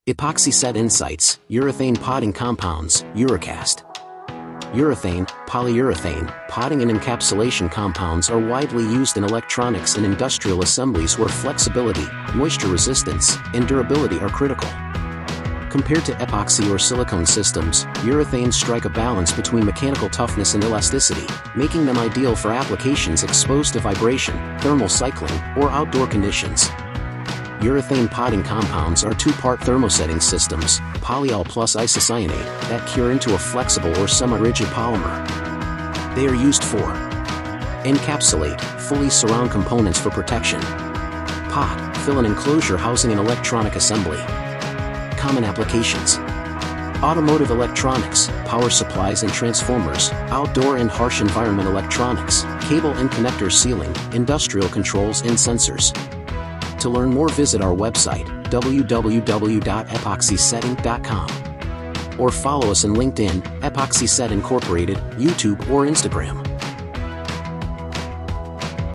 Epoxyset Insights, Urethane Potting Compounds, Uracast. Urethane, polyurethane, potting and encapsulation compounds are widely used in electronics and industrial assemblies where flexibility, moisture resistance, and durability are critical. Compared to epoxy or silicone systems, urethanes strike a balance between mechanical toughness and elasticity, making them ideal for applications exposed to vibration, thermal cycling, or outdoor conditions. Urethane potting compounds are two-part thermosetting systems, polyol plus isocyanate, that cure into a flexible or semi-rigid polymer. They are used for encapsulate, fully surround components for protection. Pot, fill an enclosure housing an electronic assembly. Common applications: automotive electronics, power supplies and transformers, outdoor and harsh environment electronics, cable and connector sealing, industrial controls and sensors. To learn more, visit our website, www.epoxysetting.com, or follow us on LinkedIn, Epoxyset Incorporated, YouTube or Instagram.